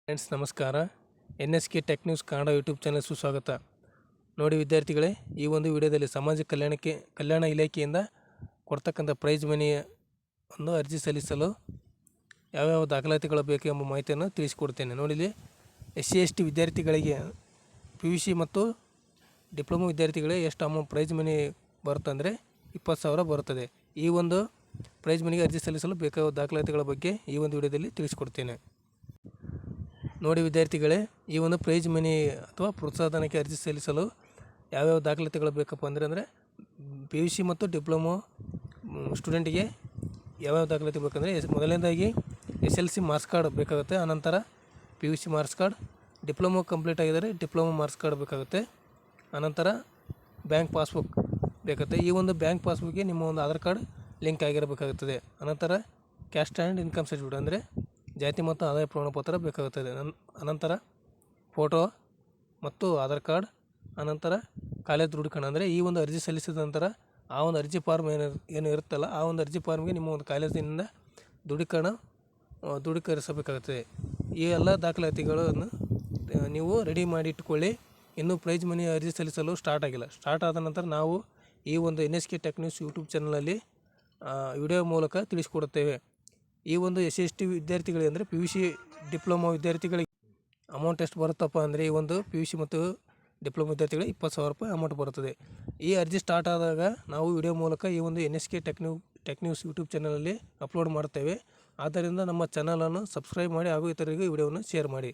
Friends ನಮಸ್ಕಾರ. NSK tech news Kannada YouTube channel ಸುಸ್ವಾಗತ. ನೋಡಿ ವಿದ್ಯಾರ್ಥಿಗಳೇ, ಈ ಒಂದು ವಿಡಿಯೋದಲ್ಲಿ ಸಮಾಜ ಕಲ್ಯಾಣ ಇಲಾಖೆಯಿಂದ ಕೊಡ್ತಕ್ಕಂಥ ಪ್ರೈಸ್ ಮನಿ ಒಂದು ಅರ್ಜಿ ಸಲ್ಲಿಸಲು ಯಾವ್ಯಾವ ದಾಖಲಾತಿಗಳು ಬೇಕು ಎಂಬ ಮಾಹಿತಿಯನ್ನು ತಿಳಿಸಿಕೊಡ್ತೇನೆ. ನೋಡಿ, SC/ST ವಿದ್ಯಾರ್ಥಿಗಳಿಗೆ PUC ಮತ್ತು ಡಿಪ್ಲೊಮಾ ವಿದ್ಯಾರ್ಥಿಗಳಿಗೆ ಎಷ್ಟು ಅಮೌಂಟ್ ಪ್ರೈಸ್ ಮನಿ ಬರುತ್ತೆ ಅಂದರೆ 20,000 ಬರುತ್ತದೆ. ಈ ಒಂದು ಪ್ರೈಸ್ ಮನಿಗೆ ಅರ್ಜಿ ಸಲ್ಲಿಸಲು ಬೇಕಾದ ದಾಖಲಾತಿಗಳ ಬಗ್ಗೆ ಈ ಒಂದು ವಿಡಿಯೋದಲ್ಲಿ ತಿಳಿಸಿಕೊಡ್ತೇನೆ. ನೋಡಿ ವಿದ್ಯಾರ್ಥಿಗಳೇ, ಈ ಒಂದು ಪ್ರೈಸ್ ಮನಿ ಅಥವಾ ಪ್ರೋತ್ಸಾಹಧನಕ್ಕೆ ಅರ್ಜಿ ಸಲ್ಲಿಸಲು ಯಾವ್ಯಾವ ದಾಖಲಾತಿಗಳು ಬೇಕಪ್ಪ ಅಂದರೆ PUC ಮತ್ತು ಡಿಪ್ಲೊಮೊ ಸ್ಟೂಡೆಂಟಿಗೆ ಯಾವ್ಯಾವ ದಾಖಲಾತಿ ಬೇಕಂದರೆ ಮೊದಲನೇದಾಗಿ SLC ಮಾರ್ಕ್ಸ್ ಕಾರ್ಡ್ ಬೇಕಾಗುತ್ತೆ. ಆನಂತರ PUC marks card, diploma complete ಆಗಿದ್ದರೆ ಡಿಪ್ಲೊಮೊ ಮಾರ್ಕ್ಸ್ ಕಾರ್ಡ್ ಬೇಕಾಗುತ್ತೆ. ಆನಂತರ ಬ್ಯಾಂಕ್ ಪಾಸ್ಬುಕ್ ಬೇಕಾಗುತ್ತೆ. ಈ ಒಂದು ಬ್ಯಾಂಕ್ ಪಾಸ್ಬುಕ್ಗೆ ನಿಮ್ಮ ಒಂದು ಆಧಾರ್ ಕಾರ್ಡ್ ಲಿಂಕ್ ಆಗಿರಬೇಕಾಗುತ್ತದೆ. ಅನಂತರ ಕ್ಯಾಸ್ಟ್ ಆ್ಯಂಡ್ ಇನ್ಕಮ್ ಸರ್ಟಿಫಿಕೇಟ್ ಅಂದರೆ ಜಾತಿ ಮತ್ತು ಆದಾಯ ಪ್ರಮಾಣಪತ್ರ ಬೇಕಾಗುತ್ತದೆ. ಅನಂತರ ಫೋಟೋ ಮತ್ತು ಆಧಾರ್ ಕಾರ್ಡ್, ಅನಂತರ ಕಾಲೇಜ್ ದೃಢೀಕರಣ ಅಂದರೆ ಈ ಒಂದು ಅರ್ಜಿ ಸಲ್ಲಿಸಿದ ನಂತರ ಆ ಒಂದು ಅರ್ಜಿ ಫಾರ್ಮ್ ಏನು ಇರುತ್ತಲ್ಲ, ಆ ಒಂದು ಅರ್ಜಿ ಫಾರ್ಮ್ಗೆ ನಿಮ್ಮ ಒಂದು ಕಾಲೇಜಿನಿಂದ ದೃಢೀಕರಿಸಬೇಕಾಗುತ್ತದೆ. ಈ ಎಲ್ಲ ದಾಖಲಾತಿಗಳನ್ನು ನೀವು ರೆಡಿ ಮಾಡಿ ಇಟ್ಕೊಳ್ಳಿ. ಇನ್ನೂ ಪ್ರೈಸ್ ಮನಿ ಅರ್ಜಿ ಸಲ್ಲಿಸಲು ಸ್ಟಾರ್ಟ್ ಆಗಿಲ್ಲ. ಸ್ಟಾರ್ಟ್ ಆದ ನಂತರ ನಾವು ಈ ಒಂದು NSK ಟೆಕ್ ನ್ಯೂಸ್ ಯೂಟ್ಯೂಬ್ ಚಾನಲಲ್ಲಿ ವಿಡಿಯೋ ಮೂಲಕ ತಿಳಿಸಿಕೊಡುತ್ತೇವೆ. ಈ ಒಂದು SC/ST ವಿದ್ಯಾರ್ಥಿಗಳಿಗೆ ಅಂದರೆ PUC ಡಿಪ್ಲೊಮಾ ವಿದ್ಯಾರ್ಥಿಗಳಿಗೆ ಅಮೌಂಟ್ ಎಷ್ಟು ಬರುತ್ತಪ್ಪ ಅಂದರೆ ಈ ಒಂದು PUC ಮತ್ತು ಡಿಪ್ಲೊಮಾ ವಿದ್ಯಾರ್ಥಿಗಳಿಗೆ 20,000 ರೂಪಾಯಿ ಅಮೌಂಟ್ ಬರುತ್ತದೆ. ಈ ಅರ್ಜಿ ಸ್ಟಾರ್ಟ್ ಆದಾಗ ನಾವು ವಿಡಿಯೋ ಮೂಲಕ ಈ ಒಂದು NSK ಟೆಕ್ ನ್ಯೂಸ್ ಯೂಟ್ಯೂಬ್ ಚಾನಲಲ್ಲಿ ಅಪ್ಲೋಡ್ ಮಾಡ್ತೇವೆ. ಆದ್ದರಿಂದ ನಮ್ಮ ಚಾನಲನ್ನು ಸಬ್ಸ್ಕ್ರೈಬ್ ಮಾಡಿ ಹಾಗೂ ಇತರರಿಗೆ ವಿಡಿಯೋವನ್ನು ಶೇರ್ ಮಾಡಿ.